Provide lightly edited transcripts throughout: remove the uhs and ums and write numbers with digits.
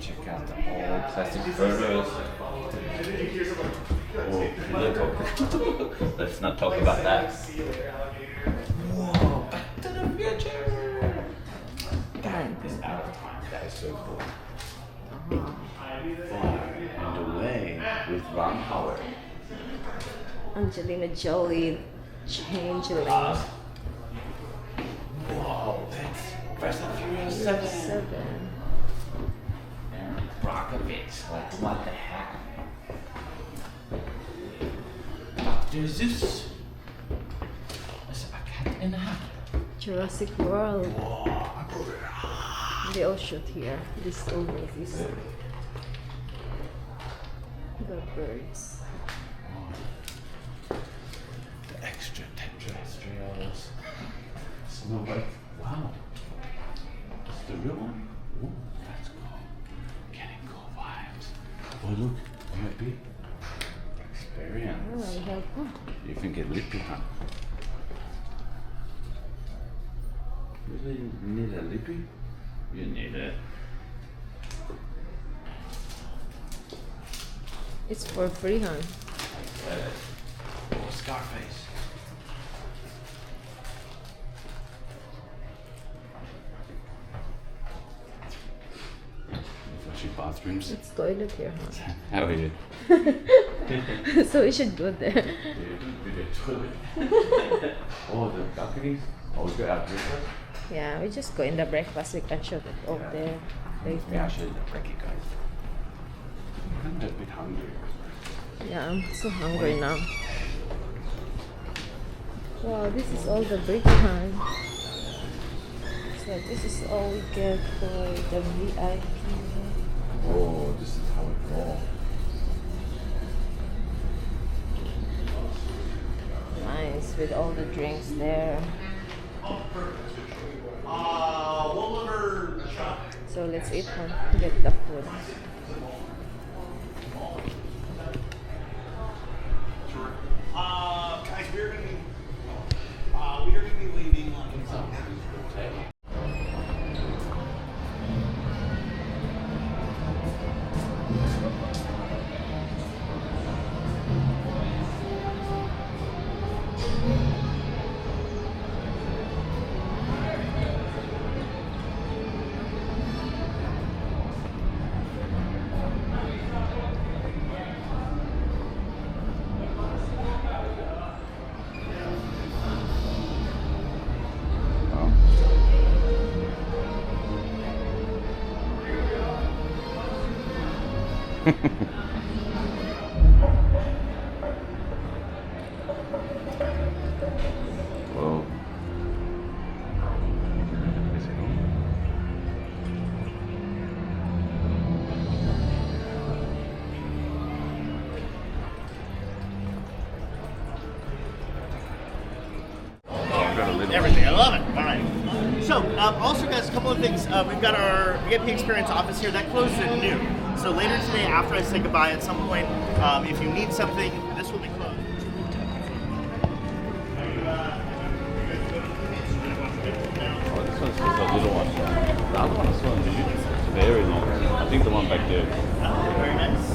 Check out the old plastic photos. Oh, let's not talk about that. Whoa, Back to the Future! God, this out of time. That is so cool. Far and away with Ron Howard. Angelina Jolie, Changeling. Whoa, that's Fast and Furious 7. Aaron Brockovich, like what the heck? Dr. Zeus. That's a cat in a hat. Jurassic World. Whoa. They all shoot here. These old movies. The birds. The extraterrestrials. Snow White. Wow. That's the real one? Ooh, that's cool. Getting cool vibes. Oh, look. It might be. Experience. Oh, we have, You can get lippy, huh? Really need a lippy? You need it. it's for free, huh? Oh, Scarface. Flushing bathrooms. It's toilet here, huh? How are you? So we should go there. Oh, the balconies? Oh, we got our breakfast? Yeah, we just go in the breakfast. We can shoot it over there later. Yeah, I should break it, guys. I'm a bit hungry. Yeah, I'm so hungry now. Wow, this is all the break time. So this is all we get for the VIP. Oh, this is how it goes. Nice, with all the drinks there. So let's eat one. Get the food. Guys, we are gonna be leaving like Whoa. Is it on? everything. I love it. All right. So, also guys, a couple of things. We've got our VIP Experience office here. That closes at noon. So later today, after I say goodbye at some point, if you need something, this will be closed. Oh, this one's just a little one. The other one, this one's very long. I think the one back there. Very nice.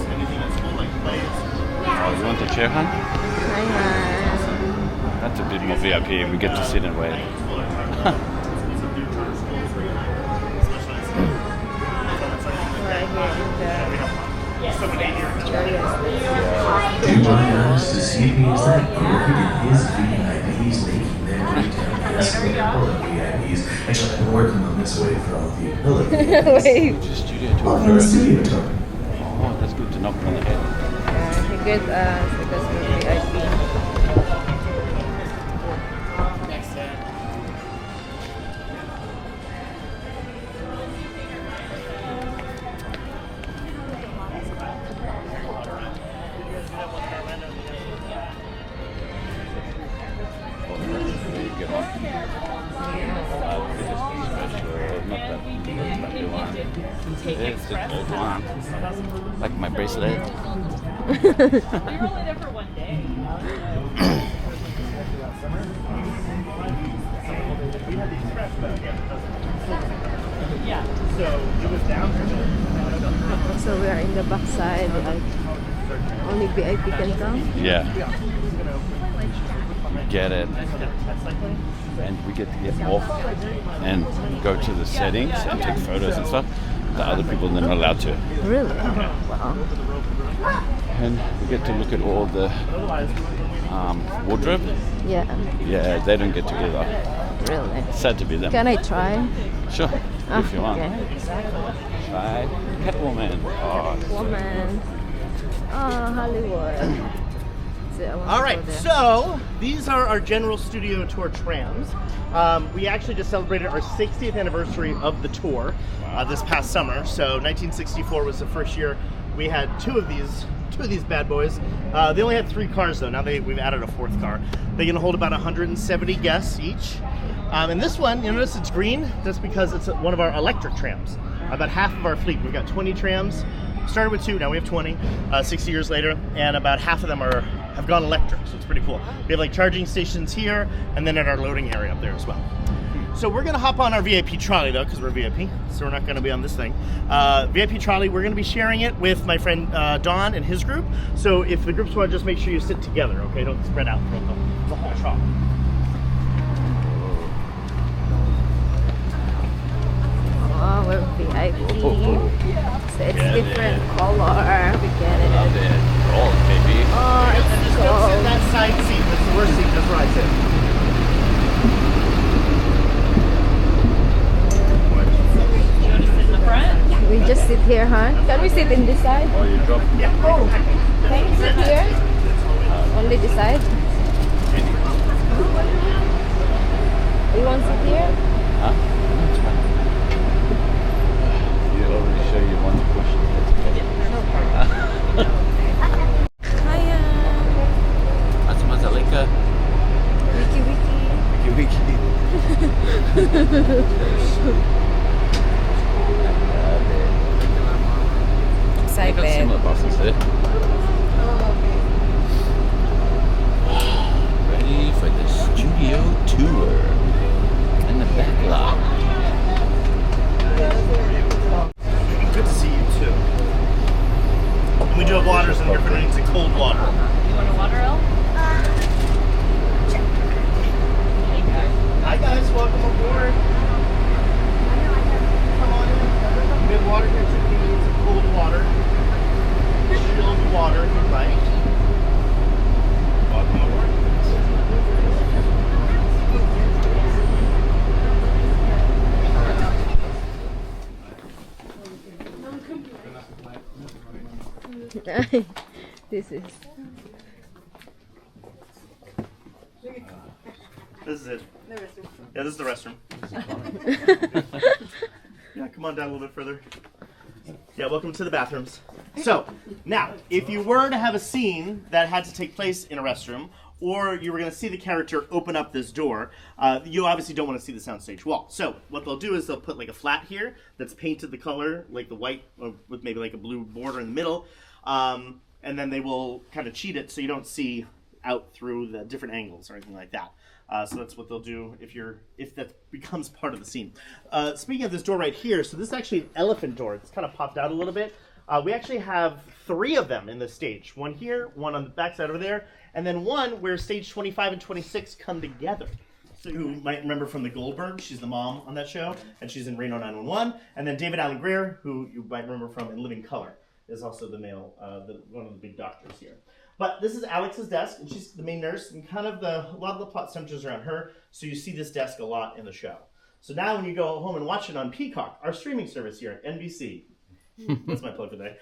Anything that's cool, like plays? Oh, you want the chair, hon? Hi. That's a bit more VIP. We get to sit and wait. To my eyes, this evening is that Greg and his VIPs making their way down the escalator full of VIPs. Actually, I've been working on this way for all of you. Hello, VIPs. Wait. Just studio tour Welcome to the first. studio tour. Oh, that's good to knock on the head. He good because we're VIP. Get on. It's the good one. Like my bracelet. We were only there for one day. Yeah. So it was down So we are in the back side, like only VIP can come. Yeah. Get it. And we get to get off and go to the settings and take photos and stuff. The other people are not allowed to. Really? Wow. And we get to look at all the wardrobe. Yeah. Yeah, they don't get to either. Really. Sad to be them. Can I try? Sure, if you want. Okay. Try Catwoman. Oh, Woman. Oh, Hollywood. So I want All to right, go there. so these are our general studio tour trams. We actually just celebrated our 60th anniversary of the tour this past summer. So 1964 was the first year we had two of these bad boys. They only had 3 cars though. Now we've added a 4th car. They can hold about 170 guests each. And this one, you notice it's green. That's because it's one of our electric trams. About half of our fleet. We've got 20 trams. Started with 2, now we have 20, 60 years later, and about half of them have gone electric, so it's pretty cool. We have like charging stations here, and then at our loading area up there as well. So we're gonna hop on our VIP trolley though, because we're VIP, so we're not gonna be on this thing. VIP trolley, we're gonna be sharing it with my friend Don and his group. So if the groups want, just make sure you sit together, okay? Don't spread out throughout the whole trolley. Oh, we're VIP. So it's different color. We get it. love it. Roll, baby. Oh, And it's just don't sit in cold. that side seat, that's the worst seat, that's where I sit. You want to sit in the front? We just sit here, huh? Can we sit in this side? Oh, you dropped. Yeah. Oh, can we sit here? Only this side? You want to sit here? Huh? You already show you one question. Hiya. That's Mazalika. Wiki wiki. Wiki wiki. They got Excited. similar buses there. Ready for the studio tour and the backlot. Good to see you too. And we do have waters in here for needs of cold water. You want a water L? Hi guys, welcome aboard. Come on in. We have water here too. If you need some cold water. Chilled water if you'd like. Welcome aboard. This is. This is it. Yeah, this is the restroom. Yeah, come on down a little bit further. Yeah, welcome to the bathrooms. So, now, if you were to have a scene that had to take place in a restroom, or you were going to see the character open up this door. You obviously don't want to see the soundstage wall. So what they'll do is they'll put like a flat here that's painted the color, like the white, with maybe like a blue border in the middle. And then they will kind of cheat it so you don't see out through the different angles or anything like that. So that's what they'll do if that becomes part of the scene. Speaking of this door right here, so this is actually an elephant door. It's kind of popped out a little bit. We actually have 3 of them in the stage. One here, one on the backside over there, and then one where stage 25 and 26 come together. So you might remember from the Goldberg, she's the mom on that show, and she's in Reno 911. And then David Alan Grier, who you might remember from In Living Color, is also the male, one of the big doctors here. But this is Alex's desk, and she's the main nurse, and kind of a lot of the plot centers around her, so you see this desk a lot in the show. So now when you go home and watch it on Peacock, our streaming service here at NBC, that's my plug for today.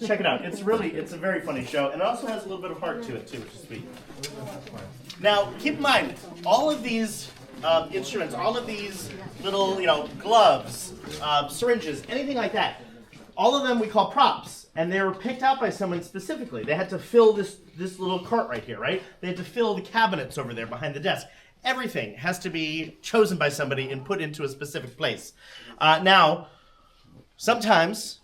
Check it out. It's a very funny show, and it also has a little bit of heart to it too, which is sweet. Now, keep in mind, all of these instruments, all of these little, gloves, syringes, anything like that, all of them we call props, and they were picked out by someone specifically. They had to fill this little cart right here, right? They had to fill the cabinets over there behind the desk. Everything has to be chosen by somebody and put into a specific place. Now, sometimes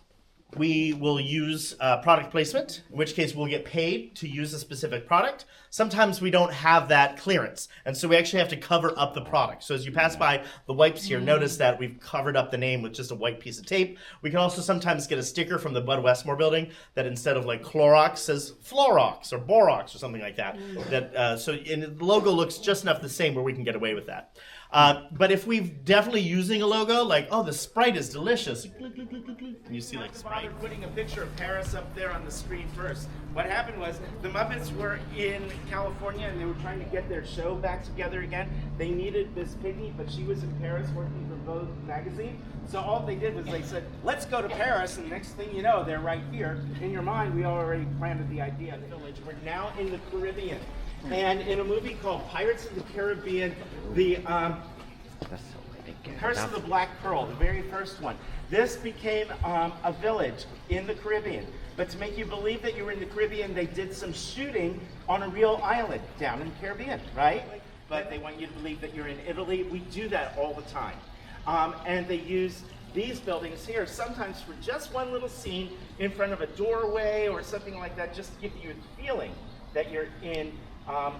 we will use product placement, in which case we'll get paid to use a specific product. Sometimes we don't have that clearance, and so we actually have to cover up the product. So as you pass by the wipes here, notice that we've covered up the name with just a white piece of tape. We can also sometimes get a sticker from the Bud Westmore building that instead of like Clorox says Florox or Borox or something like that. And the logo looks just enough the same where we can get away with that. But if we're definitely using a logo, like, oh, the Sprite is delicious, and you see like Sprite. Putting a picture of Paris up there on the screen first. What happened was the Muppets were in California and they were trying to get their show back together again. They needed Miss Piggy, but she was in Paris working for Vogue magazine. So all they did was they said, let's go to Paris, and next thing you know, they're right here. In your mind, we already planted the idea of the village. We're now in the Caribbean. And in a movie called Pirates of the Caribbean, the Curse of the Black Pearl, the very first one, this became a village in the Caribbean. But to make you believe that you were in the Caribbean, they did some shooting on a real island down in the Caribbean, right? But they want you to believe that you're in Italy. We do that all the time. And they use these buildings here sometimes for just one little scene in front of a doorway or something like that, just to give you a feeling that you're in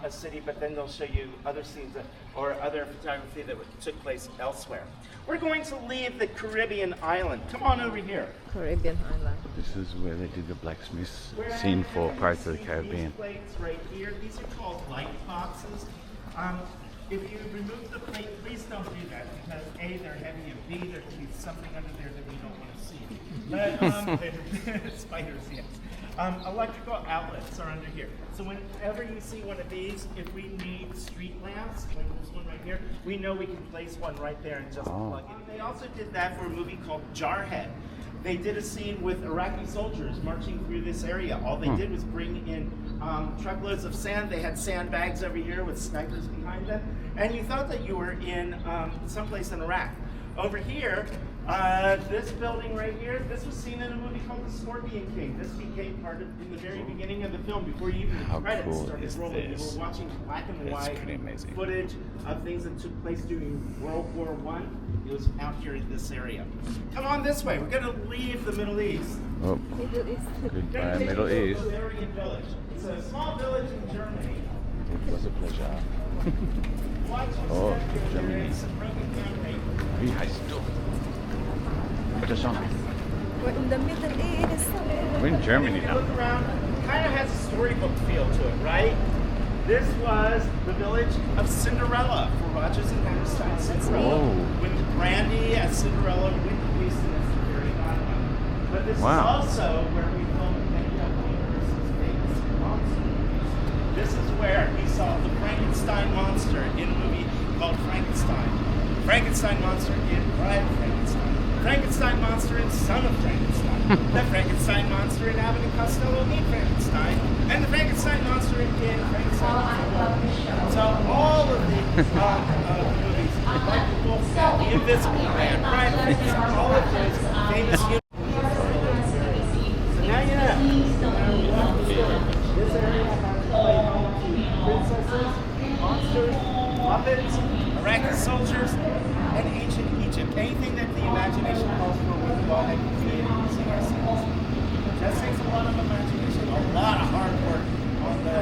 a city, but then they'll show you other scenes or other photography that took place elsewhere. We're going to leave the Caribbean island. Come on over here. Caribbean island. This is where they did the blacksmith scene for Pirates of the Caribbean. These plates right here, these are called light boxes. If you remove the plate, please don't do that because A, they're heavy, and B, there could be something under there that we don't want to see. But spiders, yes. Electrical outlets are under here. So whenever you see one of these, if we need street lamps, like this one right here, we know we can place one right there and just plug it. They also did that for a movie called Jarhead. They did a scene with Iraqi soldiers marching through this area. All they did was bring in truckloads of sand. They had sandbags over here with snipers behind them. And you thought that you were in someplace in Iraq. Over here, this building right here, this was seen in a movie called The Scorpion King. This became part of, in the very beginning of the film, before even the credits started rolling. We were watching black and white footage of things that took place during World War I. It was out here in this area. Come on this way. We're going to leave the Middle East. Oh, Middle East. goodbye, Middle East. Bavarian village. It's a small village in Germany. It was a pleasure. Watch Oh, Germany. There is some broken concrete. Wie heißt du? Bitte schon. We're in the Middle East. We're in Germany If you now. look around, it kind of has a storybook feel to it, right? This was the village of Cinderella for Rodgers and Hammerstein's Cinderella. Oh. When Brandy as Cinderella, Whitney Houston as the fairy godmother. But this Wow. is also where we filmed many of the universe's famous monsters. This is where we saw the Frankenstein monster in a movie called Frankenstein. Frankenstein monster in Bride of Frankenstein. Frankenstein monster in Son of Frankenstein. The Frankenstein monster in Abbott and Costello Meet Frankenstein. And the Frankenstein monster in Frankenstein. So all of these movies, like the Wolf Man, The Invisible Man, Bride of Frankenstein, all of those famous universes. So now you know. This area has played home to Princess princesses, monsters, puppets, Iraqi soldiers, and ancient Egypt. Anything that the imagination calls for, we've gone and created using our sets. That takes a lot of imagination, a lot of hard work on the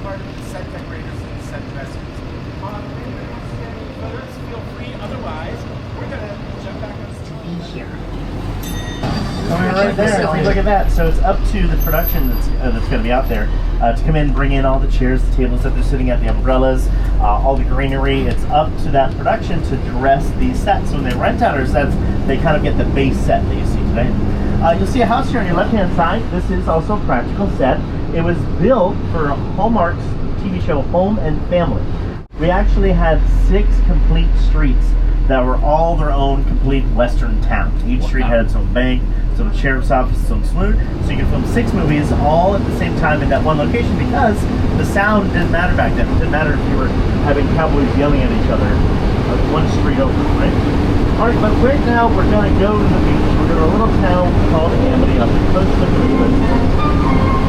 part of the set decorators and the set dressers. If anybody wants to get any photos, feel free. Otherwise, we're going to jump back on stage here. Right there, look at that. So it's up to the production that's going to be out there to come in, bring in all the chairs, the tables that they're sitting at, the umbrellas, all the greenery. It's up to that production to dress these sets. So when they rent out our sets, they kind of get the base set that you see today. You'll see a house here on your left-hand side. This is also a practical set. It was built for Hallmark's TV show Home and Family. We actually had 6 complete streets that were all their own complete western town. Each street had its own bank, its own sheriff's office, its own saloon. So you could film 6 movies all at the same time in that one location because the sound didn't matter back then. It didn't matter if you were having cowboys yelling at each other one street over, right? Alright, but right now we're going to go to the beach. We're going to a little town called Amity off the coast of New England.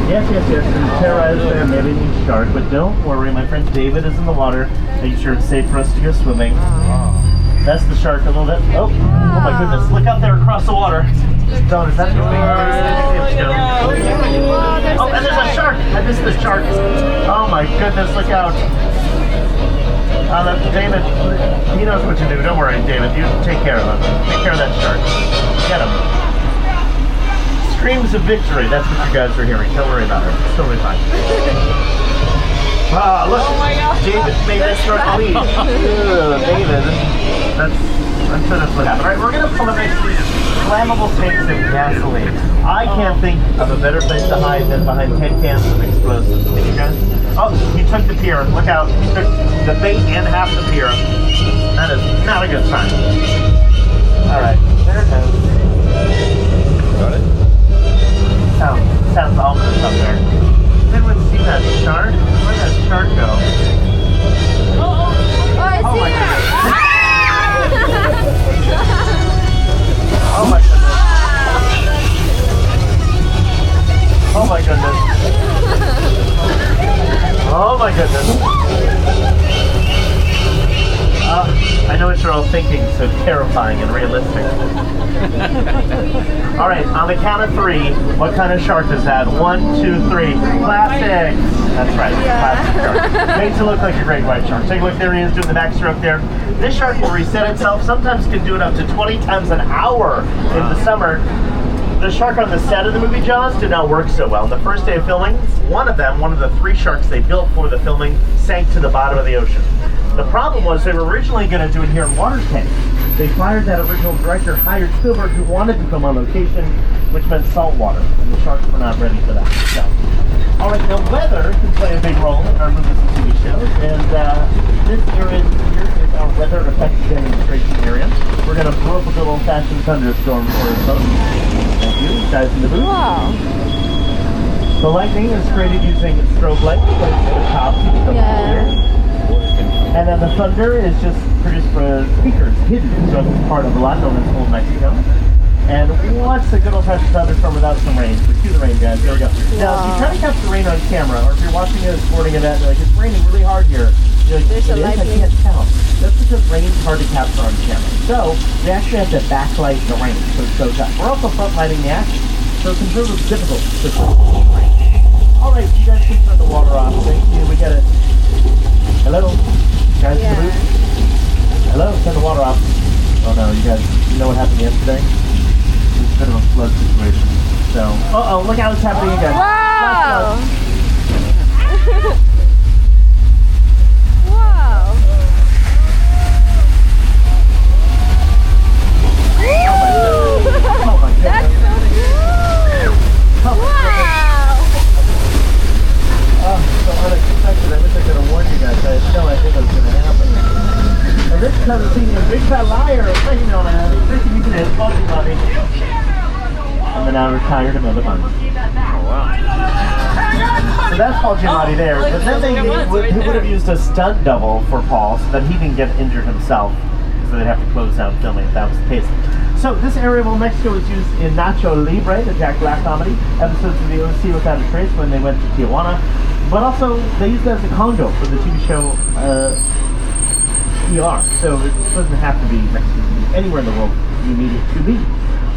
Yes, there's terrorized there, maybe a new shark, but don't worry, my friend David is in the water, making sure it's safe for us to go swimming. That's the shark a little bit. Oh my goodness, look out there across the water. Don't, is that your Oh, and there's a shark! I missed the shark. Oh my goodness, look out. David, he knows what to do. Don't worry, David, you take care of him. Take care of that shark. Get him. Screams of victory, that's what you guys are hearing. Don't worry about it. It's totally fine. Ah, look! Oh my God. David made this shark leave. David. I'm sure that's what happened. Alright, we're going to pull up next to these flammable tanks of gasoline. I can't think of a better place to hide than behind 10 cans of explosives. Can you guys? Oh, he took the pier. Look out. He took the bait and half the pier. That is not a good sign. Alright, there it goes. Got it? Sounds ominous up there. Does anyone see that shark? Where'd that shark go? I Oh see my it! Oh my goodness. Oh my goodness. Oh my goodness. I know what you're all thinking, so terrifying and realistic. Alright, on the count of 3, what kind of shark is that? 1, 2, 3. Plastic! That's right, plastic shark. Makes it look like a great white shark. Take a look, there he is doing the backstroke there. This shark will reset itself, sometimes can do it up to 20 times an hour in the summer. The shark on the set of the movie Jaws did not work so well. On the first day of filming, one of the 3 sharks they built for the filming sank to the bottom of the ocean. The problem was they were originally going to do it here in water tanks. They fired that original director, hired Spielberg, who wanted to film on location, which meant salt water, and the sharks were not ready for that. So, all right, now weather can play a big role in our movies and TV shows, and this area here is our weather effects demonstration area. We're going to blow up a good old-fashioned thunderstorm for us folks. Thank you, guys in the booth. Wow. The lightning is created using strobe lights placed at the top of the here. And then the thunder is just produced for speakers, hidden, so it's part of a lot known as Old Mexico. And what's a good old-fashioned thunderstorm without some rain? So cue the rain, guys. There we go. Now, if you try to capture rain on camera, or if you're watching a sporting event, like it's raining really hard here, you're like, There's a I lightning. can't tell. That's because rain's hard to capture on camera. So we actually have to backlight the rain, so it shows up. We're also front lighting the action, so it's a little difficult to see rain. All right, you guys can turn the water off. Thank you. We got it. Hello, guys. In the booth? Hello, turn the water off. Oh no, you guys, you know what happened yesterday? It was a bit of a flood situation. So, look how it's happening again. Wow! Oh my goodness. That's so cool! Wow! Oh, so unexpected. I wish I could have warned you guys. I had no idea what was going to happen. And this comes to you, Big Fat Liar. Thank you, Nona. Thank you, his funny money. And then I retired another month. Oh, wow. So that's Paul Giamatti there. But then they would have used a stunt double for Paul so that he didn't get injured himself. So they'd have to close down filming if that was the case. So this area of Old Mexico was used in Nacho Libre, the Jack Black comedy, episodes of the OC Without a Trace when they went to Tijuana. But also, they used it as a Congo for the TV show ER. So it doesn't have to be Mexican. Anywhere in the world you need it to be.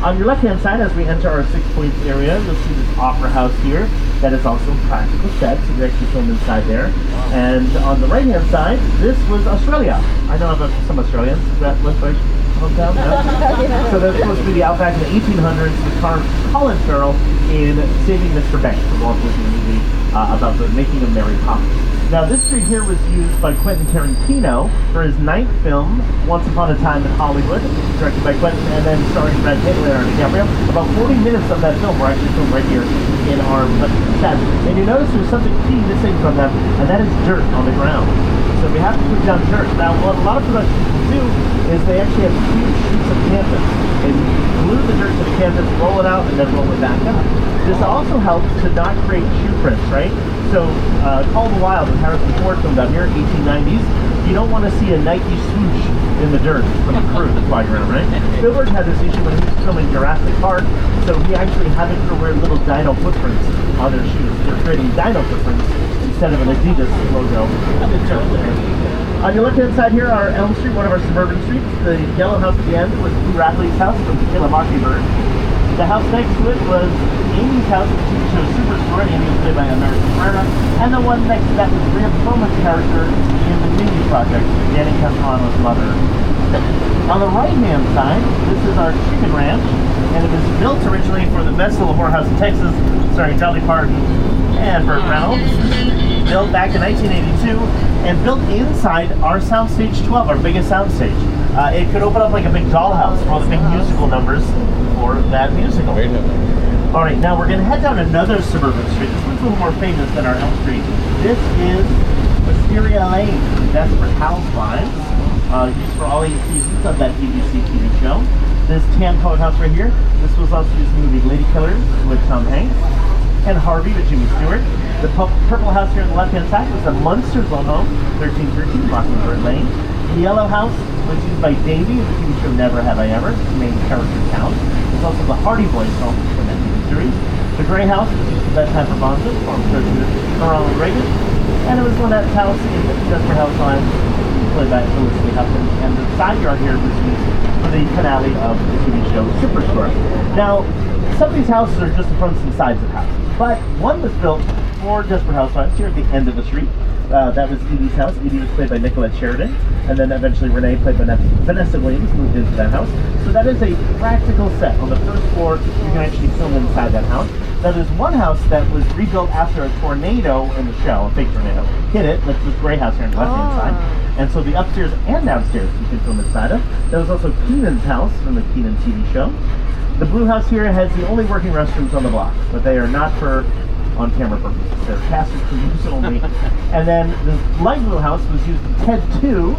On your left-hand side, as we enter our 6 Points area, you'll see this opera house here that is also practical set, so we actually filmed inside there. And on the right-hand side, this was Australia. I know about some Australians. Is that what's like hometown? No? So that's supposed to be the outback in the 1800s with Colin Farrell in Saving Mr. Banks, the Walt Disney movie about the making of Mary Poppins. Now, this street here was used by Quentin Tarantino for his 9th film, Once Upon a Time in Hollywood, directed by Quentin, and then starring Brad Pitt and Leonardo DiCaprio. About 40 minutes of that film were actually filmed right here in our set. And you notice there's something key missing from them, and that is dirt on the ground. So we have to put down dirt. Now, what a lot of production people do is they actually have huge sheets of canvas. They glue the dirt to the canvas, roll it out, and then roll it back up. This also helps to not create shoe prints, right? So, Call the Wild with Harrison Ford filmed out here, 1890s. You don't want to see a Nike swoosh in the dirt from a crew that's flying around, right? Spielberg had this issue when he was filming Jurassic Park, so he actually had the crew wear little dino footprints on their shoes. They're creating dino footprints instead of an Adidas logo. On your left-hand side here are Elm Street, one of our suburban streets. The yellow house at the end was Lou Radley's house from To Kill a Mockingbird. The house next to it was Amy's house, the TV show Superstore. Amy was played by America Ferrera. And the one next to that was Rhea Perlman's character in the Mindy Project, Danny Campano's mother. On the right-hand side, this is our chicken ranch, and it was built originally for the Festival of Whorehouse in Texas, starring Dolly Parton and Burt Reynolds. Built back in 1982, and built inside our Soundstage 12, our biggest soundstage. It could open up like a big dollhouse for all the big musical numbers for that musical. All right, now we're going to head down another suburban street. This one's a little more famous than our Elm Street. This is Wisteria Lane, the Desperate Housewives, used for all 8 seasons of that BBC TV show. This tan colored house right here, this was also used in the movie Lady Killers with Tom Hanks, and Harvey with Jimmy Stewart. The purple house here on the left-hand side was the Munsters' own home, 1313 Mockingbird Lane. The yellow house was used by Davy in the TV show Never Have I Ever, the main character count. It's also the Hardy Boys' home from that TV series. The gray house was used for Bedtime for Bonzo, former President Ronald Reagan. And it was Lynette's house in Desperate Housewives, played by Felicity Huffman. And the side yard here was used for the finale of the TV show Superstore. Now, some of these houses are just the fronts and sides of houses, but one was built for Desperate Housewives here at the end of the street. That was Edie's house. Edie was played by Nicolette Sheridan, and then eventually Renee, played by Vanessa Williams, moved into that house. So that is a practical set. On the first floor, you can actually film inside that house. Now there's one house that was rebuilt after a tornado in the show, a fake tornado, hit it. That's this gray house here on the left-hand side. And so the upstairs and downstairs you can film inside of. There was also Keenan's house from the Keenan TV show. The blue house here has the only working restrooms on the block, but they are not for on-camera purposes. They're casted for use only. And then the light blue house was used in Ted 2,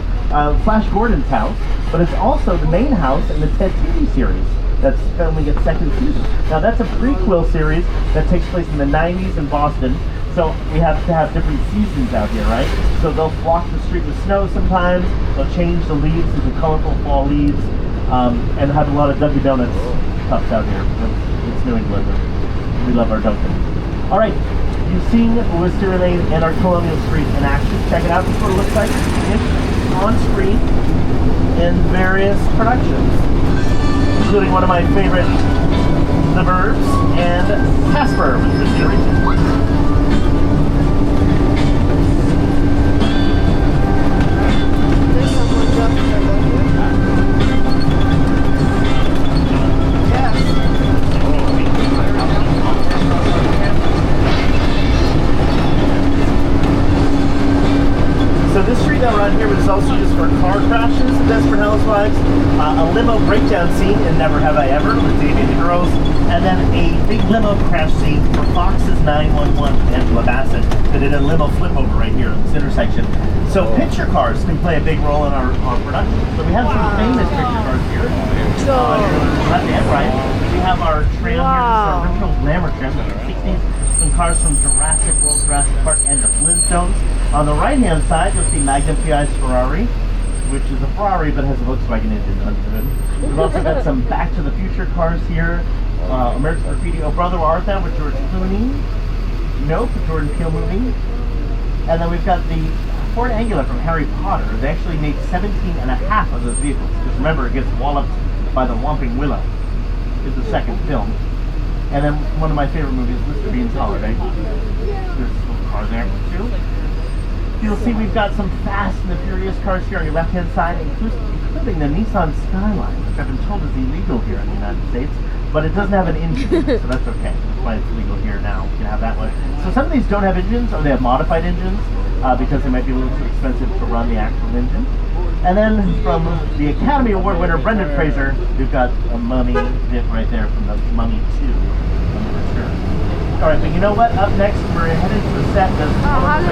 Flash Gordon's house, but it's also the main house in the Ted TV series that's filming its 2nd season. Now that's a prequel series that takes place in the 90s in Boston, so we have to have different seasons out here, right? So they'll block the street with snow sometimes, they'll change the leaves into colorful fall leaves, and have a lot of Dunkin' Donuts cups out here. It's New England. We love our Dunkin'. All right, you've seen Wisteria Lane and our Colonial Street in action. Check it out. This is what it looks like on screen in various productions, including one of my favorite, The Burbs and Casper with Christina Ricci. So this street that we're on here was also used for car crashes in Desperate Housewives, a limo breakdown scene in Never Have I Ever with Davey and the girls, and then a big limo crash scene for Fox's 911 with Angela Bassett that did a limo flip over right here in this intersection. So picture cars can play a big role in our production. So we have some famous picture cars here. Left and right. We have our tram here, this is our original glamour tram from the 60s. Some cars from Jurassic World, Jurassic Park, and the Flintstones. On the right-hand side, you'll see Magnum PI's Ferrari. which is a Ferrari but has a Volkswagen engine under the hood. We've also got some Back to the Future cars here. American Graffiti, Oh Brother, Where Art Thou with George Clooney. Nope, Jordan Peele movie. And then we've got the Ford Anglia from Harry Potter. They actually made 17 and a half of those vehicles. Because remember, it gets walloped by the Whomping Willow. It's the second film. And then one of my favorite movies, Mr. Bean's Holiday. There's a little car there too. You'll see we've got some Fast and the Furious cars here on your left-hand side, including the Nissan Skyline, which I've been told is illegal here in the United States. But it doesn't have an engine, so that's okay. That's why it's legal here now. You can have that one. So some of these don't have engines, or they have modified engines, because they might be a little too expensive to run the actual engine. And then from the Academy Award winner Brendan Fraser, we've got a Mummy bit right there from the Mummy 2 from the return. All right, but you know what? Up next, we're headed to the set. There's the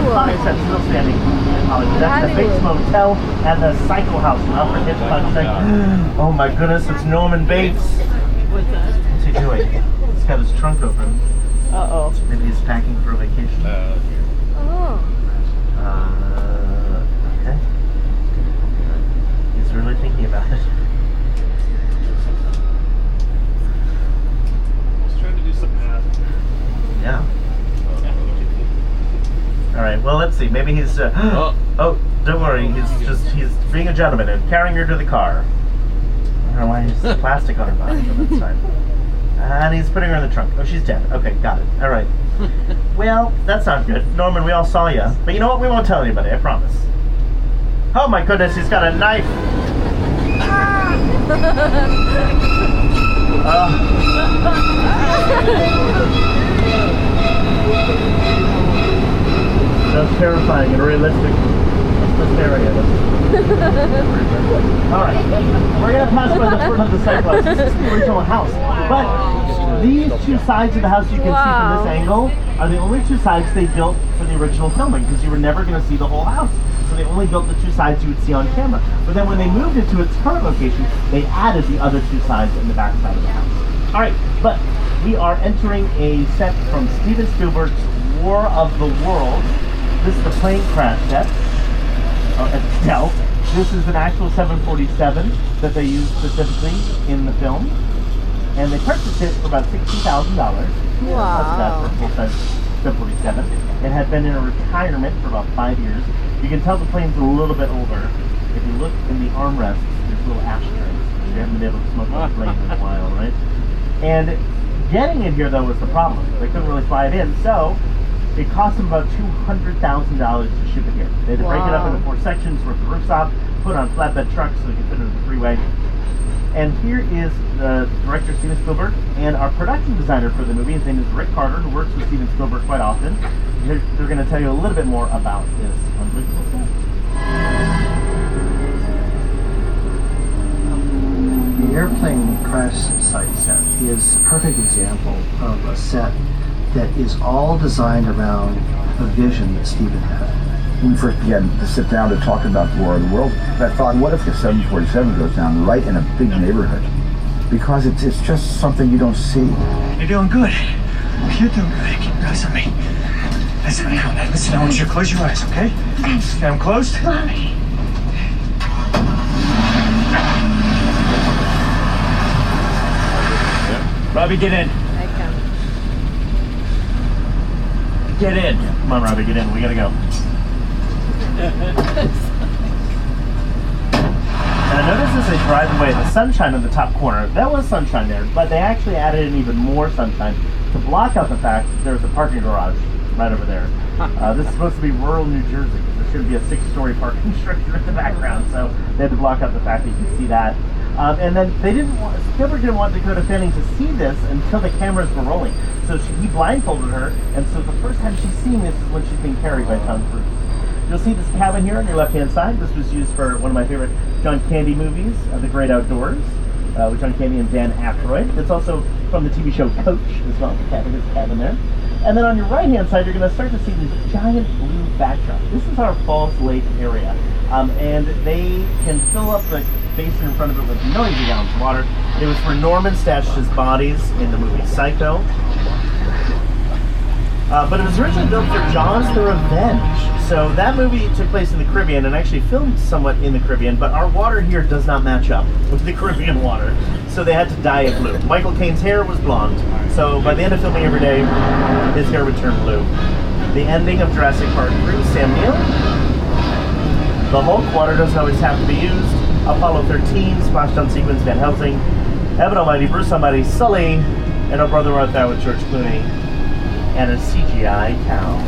iconic set still standing in Hollywood. That's the Bates Motel and the Psycho House from Alfred Hitchcock's like, oh my goodness, it's Norman Bates. What's he doing? He's got his trunk open. Uh-oh. Maybe he's packing for a vacation. Oh. Okay. He's really thinking about it. He's trying to do some math. Yeah. All right. Well, let's see. Maybe he's. Oh, don't worry. He's being a gentleman and carrying her to the car. I don't know why he's plastic on her body, but that's fine. And he's putting her in the trunk. Oh, she's dead. Okay, got it. All right. Well, that's not good. Norman, we all saw you. But you know what? We won't tell anybody, I promise. Oh my goodness, he's got a knife. That's terrifying and realistic. Hysteria. Alright, we're going to pass by the front of the Cyclops. This is the original house. But these two sides of the house you can see from this angle are the only two sides they built for the original filming, because you were never going to see the whole house. So they only built the two sides you would see on camera. But then when they moved it to its current location, they added the other two sides in the back side of the house. Alright, but we are entering a set from Steven Spielberg's War of the Worlds. This is the plane crash set. At Delft. This is an actual 747 that they used specifically in the film, and they purchased it for about $60,000. Wow. That's that for a full-size 747. It had been in a retirement for about 5 years. You can tell the plane's a little bit older. If you look in the armrests, there's little ashtrays. They haven't been able to smoke on the plane in a while, right? And getting it here, though, was the problem. They couldn't really fly it in, so it cost them about $200,000 to ship it here. They had to break it up into 4 sections, rip the roofs off, put it on flatbed trucks so they could fit it in the freeway. And here is the director, Steven Spielberg, and our production designer for the movie. His name is Rick Carter, who works with Steven Spielberg quite often. They're going to tell you a little bit more about this unbelievable set. The airplane crash site set is a perfect example of a set that is all designed around a vision that Steven had. When we first began to sit down to talk about the War of the Worlds, I thought, what if the 747 goes down right in a big neighborhood? Because it's just something you don't see. You're doing good. You're doing good. Keep your eyes on me. Listen, I want you to close your eyes, okay? Get them closed. Robbie, get in. I can. Get in. Come on, Robbie, get in. We gotta go. And I noticed as they drive away, the sunshine in the top corner, that was sunshine there, but they actually added in even more sunshine to block out the fact that there's a parking garage right over there. This is supposed to be rural New Jersey. There should be a 6-story parking structure in the background, so they had to block out the fact that you can see that. And then Spielberg didn't want Dakota Fanning to see this until the cameras were rolling. So he blindfolded her, and so the first time she's seeing this is when she's being carried by Tom Cruise. You'll see this cabin here on your left-hand side. This was used for one of my favorite John Candy movies, The Great Outdoors, with John Candy and Dan Aykroyd. It's also from the TV show Coach as well, the cabin there. And then on your right-hand side, you're going to start to see this giant blue backdrop. This is our Falls Lake area, and they can fill up the basin in front of it with millions of gallons of water. It was where Norman stashed his bodies in the movie Psycho. But it was originally built for Jaws the Revenge. So that movie took place in the Caribbean and actually filmed somewhat in the Caribbean, but our water here does not match up with the Caribbean water. So they had to dye it blue. Michael Caine's hair was blonde. So by the end of filming every day, his hair would turn blue. The ending of Jurassic Park 3, Sam Neill. The Hulk, water doesn't always have to be used. Apollo 13, splashdown sequence, Van Helsing. Evan Almighty, Bruce Almighty, Sully, and Oh Brother Art Thou with George Clooney. And a CGI cow.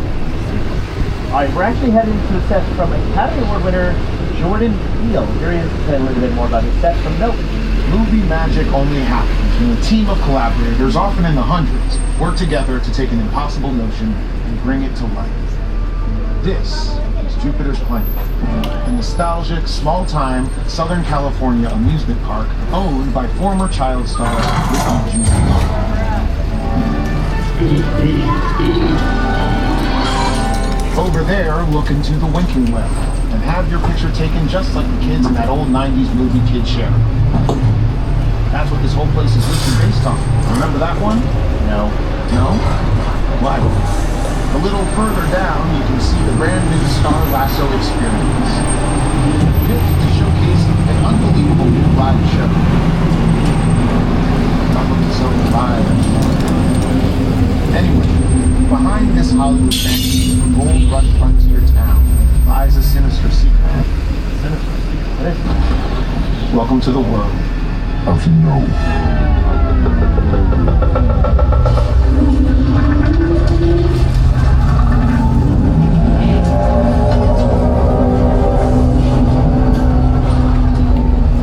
Alright, we're actually heading to a set from Academy Award winner Jordan Peele. Here he is to tell a little bit more about his set from Nope. Movie magic only happens when a team of collaborators, often in the hundreds, work together to take an impossible notion and bring it to life. This is Jupiter's Planet, a nostalgic, small-time Southern California amusement park owned by former child star Ricky Jr. Over there, look into the winking well and have your picture taken just like the kids in that old 90s movie Kid Share. That's what this whole place is loosely based on. Remember that one? No. No? Why? A little further down, you can see the brand new Star Lasso experience. Built to showcase an unbelievable new live show. Not looking so live. Anyway, behind this Hollywood fantasy of gold rush frontier town lies a sinister secret. Sinister secret? What is it? Welcome to the world of no.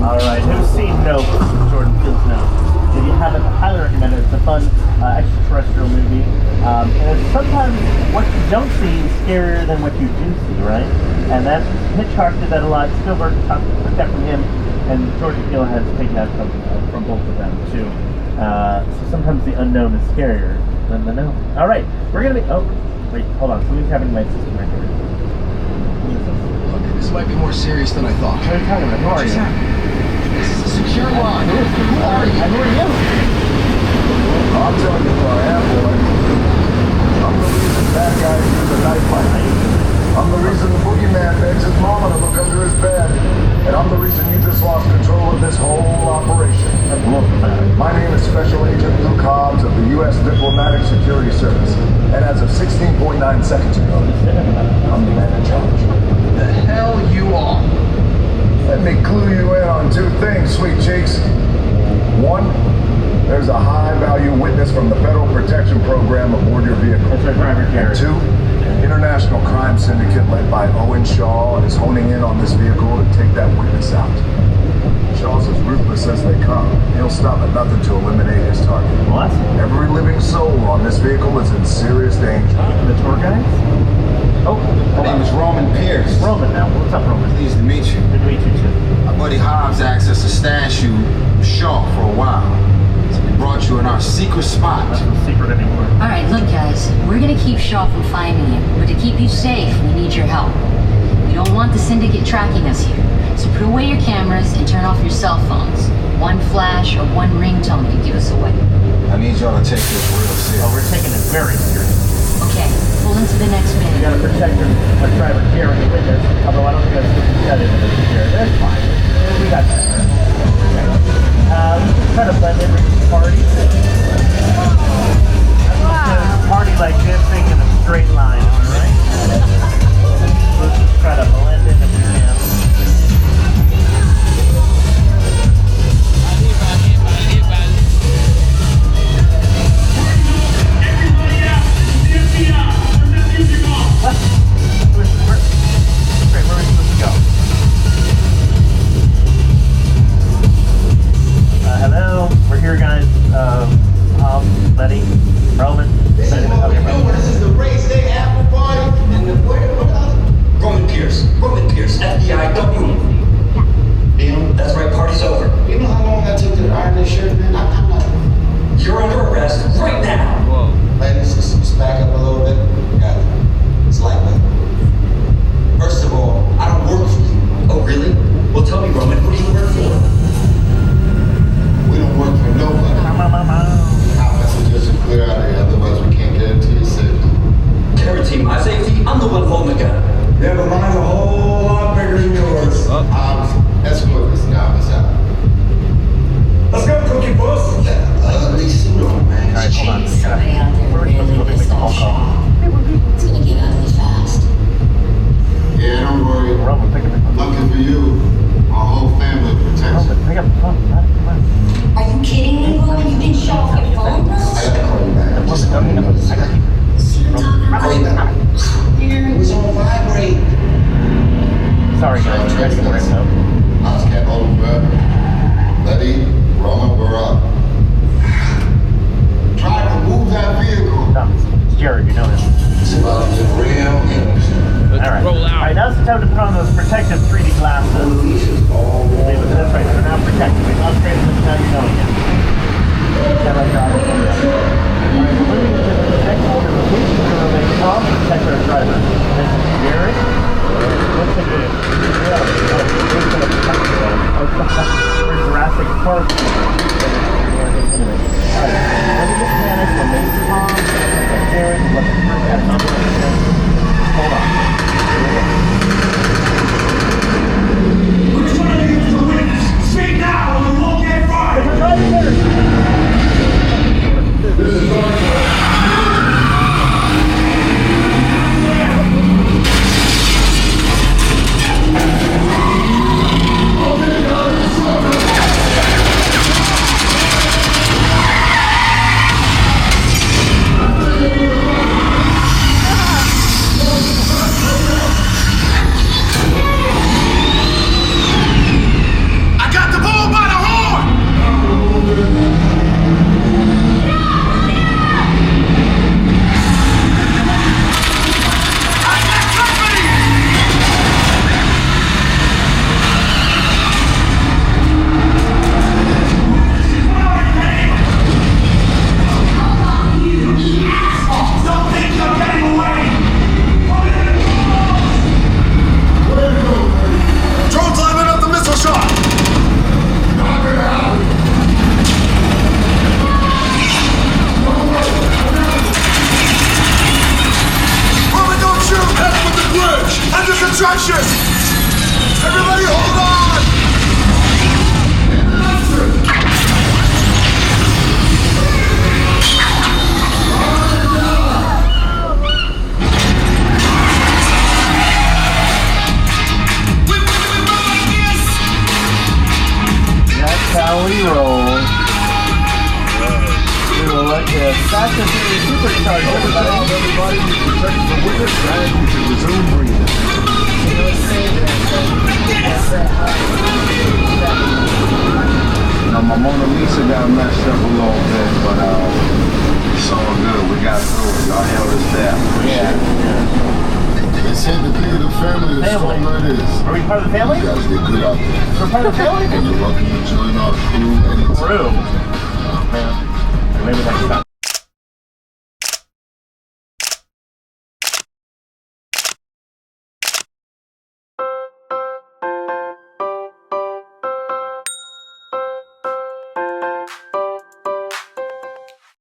Alright, who's seen Nope? Jordan Peele's Nope. If you haven't, I highly recommend it. It's a fun extraterrestrial movie. And it's sometimes what you don't see is scarier than what you do see, right? And that Hitchcock did that a lot. Spielberg took that from him, and Jordan Peele has taken that from both of them too. So sometimes the unknown is scarier than the known. All right, we're gonna be. Oh, wait, hold on. Something's happening to my system right here. Okay, this might be more serious than I thought. What are you talking about? Who are you? This is a secure line. Who are you? Who are you? I'll tell you who I am, boy. I'm the reason bad guys use a knife fight. I'm the reason the boogeyman begs his mama to look under his bed. And I'm the reason you just lost control of this whole operation. Look, my name is Special Agent Luke Hobbs of the U.S. Diplomatic Security Service. And as of 16.9 seconds ago, I'm the man in charge. The hell you are? Let me clue you in on two things, sweet cheeks. One, there's a high-value witness from the Federal Protection Program aboard your vehicle. That's our driver, Jared. Two, an international crime syndicate led by Ai-sha is honing in on this vehicle to take that witness out. Shaw's as ruthless as they come. He'll stop at nothing to eliminate his target. What? Every living soul on this vehicle is in serious danger. The tour guide? Oh, My name is Roman Pierce. Roman now. What's up, Roman? Pleased to meet you. Good to meet you too. My buddy Hobbs asked us to stash you Shaw for a while. So we brought you in our secret spot. That's no secret anymore. All right, look, guys, we're gonna keep Shaw from finding you, but to keep you safe, we need your help. We don't want the syndicate tracking us here, so put away your cameras and turn off your cell phones. One flash or one ringtone could give us away. I need y'all to take this real serious. Oh, we're taking it very serious. Okay, pull into the next We minute. gotta protect our driver here and the witness. Although I don't think that's what that into this here. That's fine. We got that. Okay. We just try to blend in with the party. Party like dancing in a straight line, alright? Let's just try to blend in if we can. Great, where are we supposed to go? Hello, we're here, guys. Lenny, Roman. This is what we do. This is the race day after party, and the Escort this guy out. Let's go, Cookie Puss. Ugly suit on, man. Alright, hold on. Somebody out there really pissed off Shaw. It's gonna get ugly fast. Yeah, don't worry. Lucky for you, our whole family protects you. Pick up the phone. Are you kidding me, Roman? You didn't shut off your phone, bro? I gotta call you back. See what I'm talking about? It was on vibrate. Sorry, guys. You guys can work out. I just can't hold him forever. Letty, Roman, we're up. Try to move that vehicle. No, it's Jared. You know him. It's about the real innocent. Alright. Alright, now's the time to put on those protective 3D glasses. Leave it this way. They're not protected. We're not straight them now you know again. Alright, we're moving to the next order of location. We're going to make Tom protect our driver. This is Jared. Looks like we're Jurassic Park. Anyway. Alright, let me get panic. We'll make Tom protect Jared. Let the first guy come in. Hold on. Which one of you is the witness? Speak now or you won't get fired! Everybody hold on! That's how we roll. We will let the Fast and Furious supercharge everybody. Protect the witness and you can resume breathing. Now, my Mona Lisa got messed up a little bit, but it's all good. We got through it. Y'all held us down. Yeah. They said the bigger the family, the stronger it is. Are we part of the family? You guys did good out there. We're part of the family? And you're welcome to join our crew anytime. Crew? Maybe next time.